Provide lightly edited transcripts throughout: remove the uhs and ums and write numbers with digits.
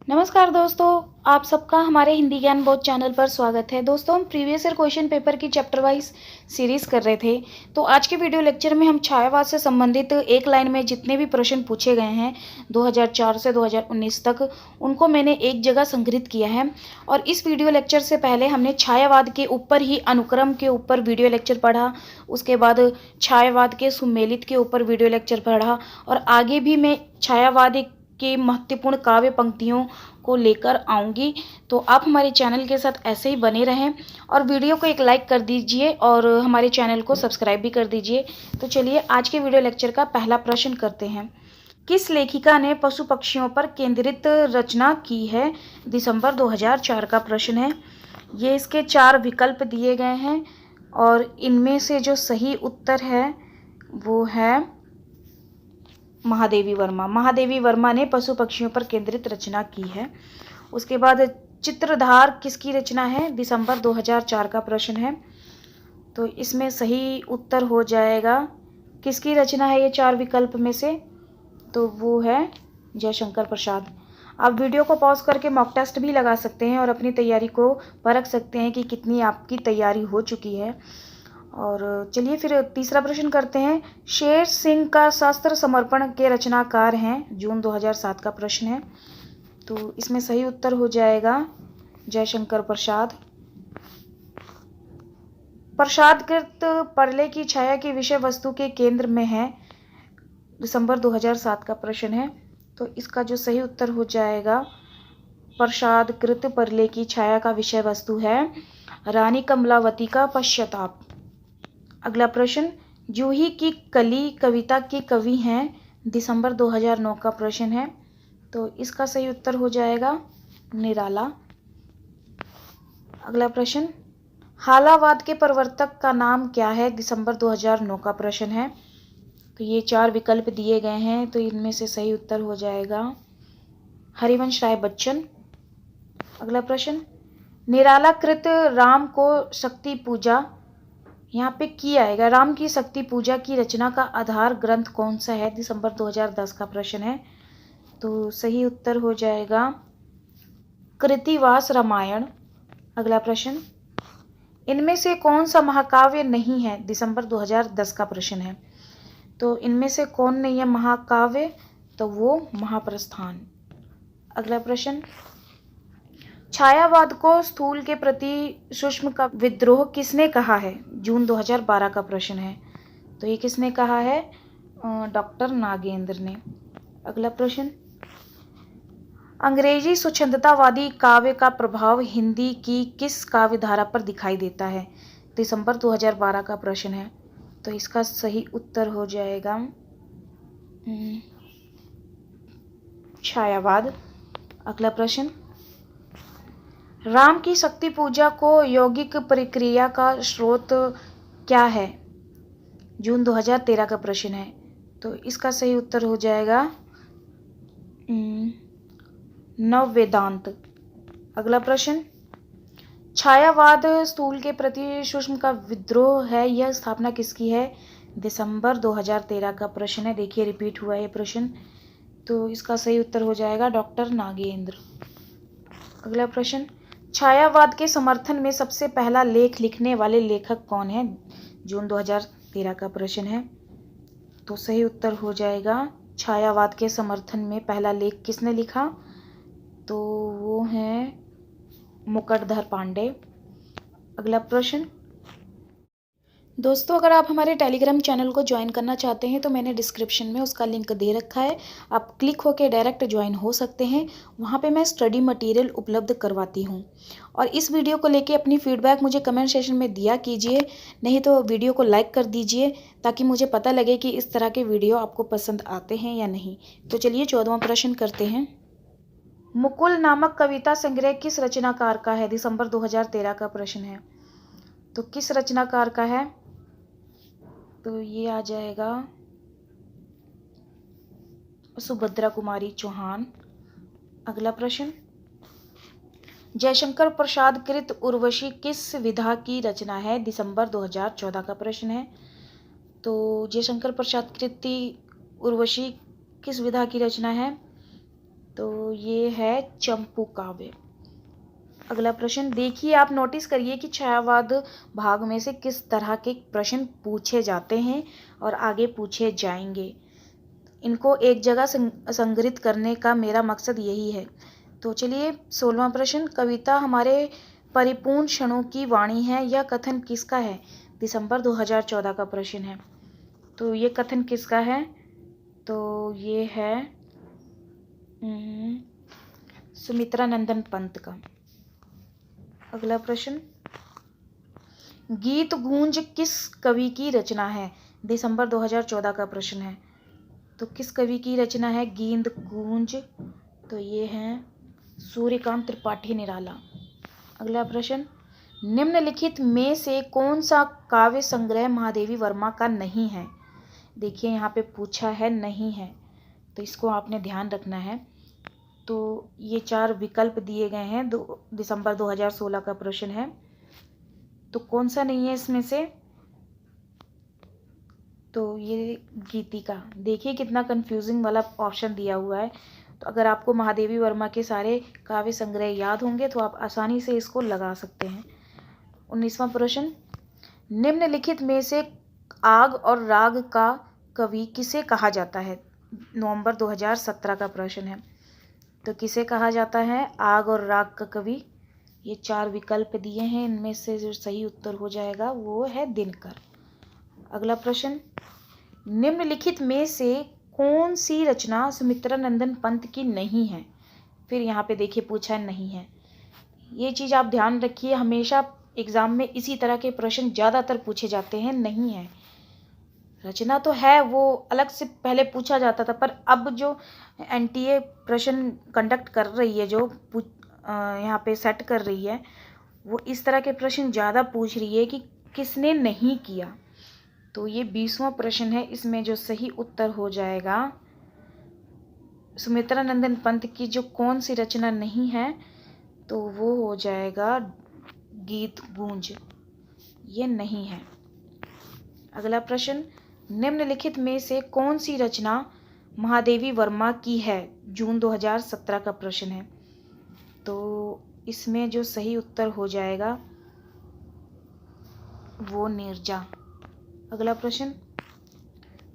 नमस्कार दोस्तों, आप सबका हमारे हिंदी ज्ञान बोध चैनल पर स्वागत है। दोस्तों, हम प्रीवियस ईयर क्वेश्चन पेपर की चैप्टर वाइज सीरीज़ कर रहे थे। तो आज के वीडियो लेक्चर में हम छायावाद से संबंधित एक लाइन में जितने भी प्रश्न पूछे गए हैं 2004 से 2019 तक, उनको मैंने एक जगह संग्रहित किया है। और इस वीडियो लेक्चर से पहले हमने छायावाद के ऊपर ही अनुक्रम के ऊपर वीडियो लेक्चर पढ़ा, उसके बाद छायावाद के सुमेलित के ऊपर वीडियो लेक्चर पढ़ा, और आगे भी मैं छायावाद के महत्वपूर्ण काव्य पंक्तियों को लेकर आऊँगी। तो आप हमारे चैनल के साथ ऐसे ही बने रहें और वीडियो को एक लाइक कर दीजिए और हमारे चैनल को सब्सक्राइब भी कर दीजिए। तो चलिए आज के वीडियो लेक्चर का पहला प्रश्न करते हैं। किस लेखिका ने पशु पक्षियों पर केंद्रित रचना की है? दिसंबर 2004 का प्रश्न है। ये इसके 4 विकल्प दिए गए हैं और इनमें से जो सही उत्तर है वो है महादेवी वर्मा। महादेवी वर्मा ने पशु पक्षियों पर केंद्रित रचना की है। उसके बाद चित्रधार किसकी रचना है? दिसंबर 2004 का प्रश्न है। तो इसमें सही उत्तर हो जाएगा, किसकी रचना है ये 4 विकल्प में से? तो वो है जयशंकर प्रसाद। आप वीडियो को पॉज करके मॉक टेस्ट भी लगा सकते हैं और अपनी तैयारी को परख सकते हैं कि कितनी आपकी तैयारी हो चुकी है। और चलिए फिर तीसरा प्रश्न करते हैं। शेर सिंह का शास्त्र समर्पण के रचनाकार हैं? जून 2007 का प्रश्न है। तो इसमें सही उत्तर हो जाएगा जयशंकर प्रसाद। प्रसादकृत परले की छाया की विषय वस्तु के केंद्र में है? दिसंबर 2007 का प्रश्न है। तो इसका जो सही उत्तर हो जाएगा, प्रसादकृत परले की छाया का विषय वस्तु है रानी कमलावती का पश्चाताप। अगला प्रश्न, जूही की कली कविता के कवि हैं? दिसंबर 2009 का प्रश्न है। तो इसका सही उत्तर हो जाएगा निराला। अगला प्रश्न, हालावाद के प्रवर्तक का नाम क्या है? दिसंबर 2009 का प्रश्न है। तो ये 4 विकल्प दिए गए हैं, तो इनमें से सही उत्तर हो जाएगा हरिवंश राय बच्चन। अगला प्रश्न, निराला कृत राम को शक्ति पूजा, यहाँ पे की आएगा, राम की शक्ति पूजा की रचना का आधार ग्रंथ कौन सा है? दिसंबर 2010 का प्रश्न है। तो सही उत्तर हो जाएगा कृतिवास रामायण। अगला प्रश्न, इनमें से कौन सा महाकाव्य नहीं है? दिसंबर 2010 का प्रश्न है। तो इनमें से कौन नहीं है महाकाव्य? तो वो महाप्रस्थान। अगला प्रश्न, छायावाद को स्थूल के प्रति सूक्ष्म का विद्रोह किसने कहा है? जून 2012 का प्रश्न है। तो ये किसने कहा है? डॉक्टर नागेंद्र ने। अगला प्रश्न, अंग्रेजी स्वच्छंदतावादी काव्य का प्रभाव हिंदी की किस काव्य धारा पर दिखाई देता है? दिसंबर 2012 का प्रश्न है। तो इसका सही उत्तर हो जाएगा छायावाद। अगला प्रश्न, राम की शक्ति पूजा को यौगिक प्रक्रिया का स्रोत क्या है? जून 2013 का प्रश्न है। तो इसका सही उत्तर हो जाएगा नव वेदांत। अगला प्रश्न, छायावाद स्थूल के प्रति सूक्ष्म का विद्रोह है, यह स्थापना किसकी है? दिसंबर 2013 का प्रश्न है। देखिए रिपीट हुआ है ये प्रश्न। तो इसका सही उत्तर हो जाएगा डॉक्टर नागेंद्र। अगला प्रश्न, छायावाद के समर्थन में सबसे पहला लेख लिखने वाले लेखक कौन है? जून 2013 का प्रश्न है। तो सही उत्तर हो जाएगा छायावाद के समर्थन में पहला लेख किसने लिखा? तो वो है मुकुटधर पांडे। अगला प्रश्न, दोस्तों अगर आप हमारे टेलीग्राम चैनल को ज्वाइन करना चाहते हैं तो मैंने डिस्क्रिप्शन में उसका लिंक दे रखा है, आप क्लिक होकर डायरेक्ट ज्वाइन हो सकते हैं। वहाँ पे मैं स्टडी मटेरियल उपलब्ध करवाती हूँ। और इस वीडियो को लेके अपनी फीडबैक मुझे कमेंट सेक्शन में दिया कीजिए, नहीं तो वीडियो को लाइक कर दीजिए ताकि मुझे पता लगे कि इस तरह के वीडियो आपको पसंद आते हैं या नहीं। तो चलिए 14वां प्रश्न करते हैं। मुकुल नामक कविता संग्रह किस रचनाकार का है? दिसंबर 2013 का प्रश्न है। तो किस रचनाकार का है? तो ये आ जाएगा सुभद्रा कुमारी चौहान। अगला प्रश्न, जयशंकर प्रसाद कृत उर्वशी किस विधा की रचना है? दिसंबर 2014 का प्रश्न है। तो जयशंकर प्रसाद कृत उर्वशी किस विधा की रचना है? तो ये है चंपू काव्य। अगला प्रश्न देखिए, आप नोटिस करिए कि छायावाद भाग में से किस तरह के प्रश्न पूछे जाते हैं और आगे पूछे जाएंगे। इनको एक जगह संग्रहित करने का मेरा मकसद यही है। तो चलिए 16वां प्रश्न, कविता हमारे परिपूर्ण क्षणों की वाणी है, यह कथन किसका है। दिसंबर 2014 का प्रश्न है। तो ये कथन किसका है, तो ये है सुमित्रा नंदन पंत का। अगला प्रश्न, गीत गूंज किस कवि की रचना है। दिसंबर 2014 का प्रश्न है। तो किस कवि की रचना है गीत गूंज, तो ये है सूर्यकांत त्रिपाठी निराला। अगला प्रश्न, निम्नलिखित में से कौन सा काव्य संग्रह महादेवी वर्मा का नहीं है। देखिए यहाँ पे पूछा है नहीं है, तो इसको आपने ध्यान रखना है। तो ये 4 विकल्प दिए गए हैं, दिसंबर 2016 का प्रश्न है। तो कौन सा नहीं है इसमें से, तो ये गीतिका। देखिए कितना कंफ्यूजिंग वाला ऑप्शन दिया हुआ है। तो अगर आपको महादेवी वर्मा के सारे काव्य संग्रह याद होंगे तो आप आसानी से इसको लगा सकते हैं। 19वां प्रश्न, निम्नलिखित में से आग और राग का कवि किसे कहा जाता है। नवंबर 2017 का प्रश्न है। तो किसे कहा जाता है आग और राग का कवि। ये 4 विकल्प दिए हैं, इनमें से जो सही उत्तर हो जाएगा वो है दिनकर। अगला प्रश्न, निम्नलिखित में से कौन सी रचना सुमित्रा नंदन पंत की नहीं है। फिर यहाँ पे देखिए पूछा नहीं है। ये चीज़ आप ध्यान रखिए, हमेशा एग्ज़ाम में इसी तरह के प्रश्न ज़्यादातर पूछे जाते हैं। नहीं है, रचना तो है, वो अलग से पहले पूछा जाता था, पर अब जो एनटीए प्रश्न कंडक्ट कर रही है, जो यहाँ पे सेट कर रही है, वो इस तरह के प्रश्न ज़्यादा पूछ रही है कि किसने नहीं किया। तो ये 20वां प्रश्न है, इसमें जो सही उत्तर हो जाएगा सुमित्रा नंदन पंत की जो कौन सी रचना नहीं है, तो वो हो जाएगा गीत गूंज, ये नहीं है। अगला प्रश्न, निम्नलिखित में से कौन सी रचना महादेवी वर्मा की है। जून 2017 का प्रश्न है। तो इसमें जो सही उत्तर हो जाएगा वो नीरजा। अगला प्रश्न,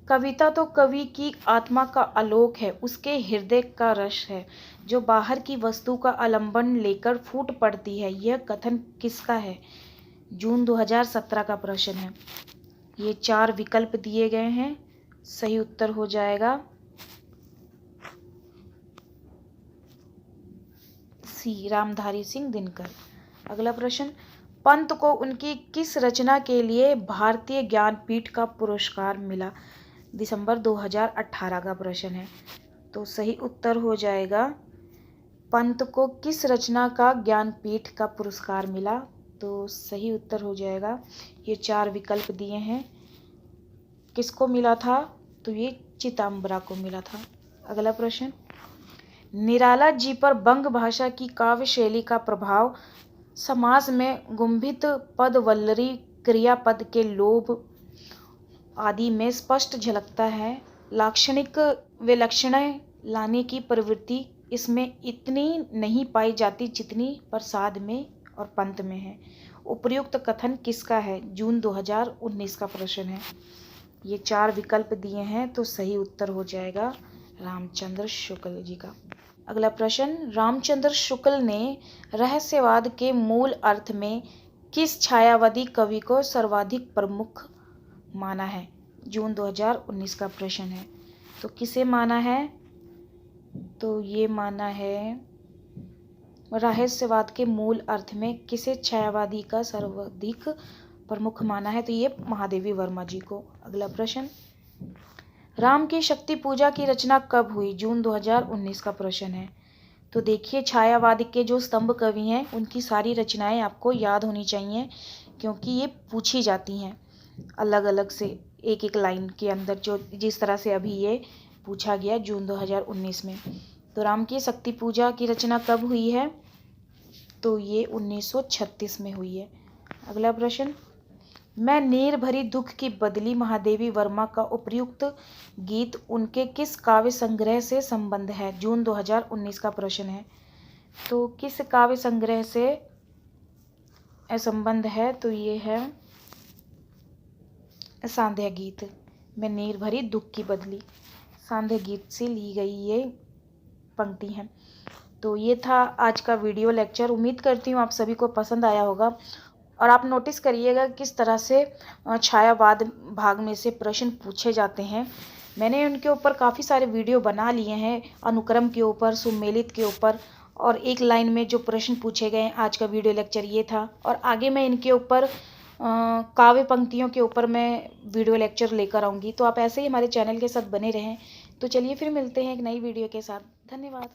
कविता तो कवि की आत्मा का आलोक है, उसके हृदय का रस है, जो बाहर की वस्तु का आलंबन लेकर फूट पड़ती है, यह कथन किसका है। जून 2017 का प्रश्न है। ये 4 विकल्प दिए गए हैं, सही उत्तर हो जाएगा सी, रामधारी सिंह दिनकर। अगला प्रश्न, पंत को उनकी किस रचना के लिए भारतीय ज्ञानपीठ का पुरस्कार मिला। दिसंबर 2018 का प्रश्न है। तो सही उत्तर हो जाएगा पंत को किस रचना का ज्ञानपीठ का पुरस्कार मिला। तो सही उत्तर हो जाएगा, ये 4 विकल्प दिए हैं, किसको मिला था, तो ये चिदंबरा को मिला था। अगला प्रश्न, निराला जी पर बंग भाषा की काव्य शैली का प्रभाव समास में गुंभित पद वल्लरी क्रियापद के लोभ आदि में स्पष्ट झलकता है। लाक्षणिक विलक्षणता लाने की प्रवृत्ति इसमें इतनी नहीं पाई जाती जितनी प्रसाद में और पंत में है। उपर्युक्त कथन किसका है। जून 2019 का प्रश्न है। ये 4 विकल्प दिए हैं, तो सही उत्तर हो जाएगा रामचंद्र शुक्ल जी का। अगला प्रश्न, रामचंद्र शुक्ल ने रहस्यवाद के मूल अर्थ में किस छायावादी कवि को सर्वाधिक प्रमुख माना है। जून 2019 का प्रश्न है। तो किसे माना है, तो ये माना है रहस्यवाद के मूल अर्थ में किसे छायावादी का सर्वाधिक प्रमुख माना है, तो ये महादेवी वर्मा जी को। अगला प्रश्न, राम की शक्ति पूजा की रचना कब हुई। जून 2019 का प्रश्न है। तो देखिए छायावाद के जो स्तंभ कवि हैं उनकी सारी रचनाएं आपको याद होनी चाहिए, क्योंकि ये पूछी जाती हैं अलग अलग से एक एक लाइन के अंदर, जो जिस तरह से अभी ये पूछा गया जून 2019 में। तो राम की शक्ति पूजा की रचना कब हुई है, तो ये 1936 में हुई है। अगला प्रश्न, मैं नीर भरी दुख की बदली महादेवी वर्मा का उपयुक्त गीत उनके किस काव्य संग्रह से संबंध है? जून 2019 का प्रश्न है। तो किस काव्य संग्रह से संबंध है? तो ये है सांध्या गीत। मैं नीर भरी दुख की बदली, सांध्या गीत से ली गई ये पंक्ति है। तो ये था आज का वीडियो लेक्चर। उम्मीद करती हूँ आप सभी को पसंद आया होगा। और आप नोटिस करिएगा किस तरह से छायावाद भाग में से प्रश्न पूछे जाते हैं। मैंने उनके ऊपर काफ़ी सारे वीडियो बना लिए हैं, अनुक्रम के ऊपर, सुमेलित के ऊपर, और एक लाइन में जो प्रश्न पूछे गए। आज का वीडियो लेक्चर ये था, और आगे मैं इनके ऊपर काव्य पंक्तियों के ऊपर मैं वीडियो लेक्चर लेकर आऊँगी। तो आप ऐसे ही हमारे चैनल के साथ बने रहें। तो चलिए फिर मिलते हैं एक नई वीडियो के साथ। धन्यवाद।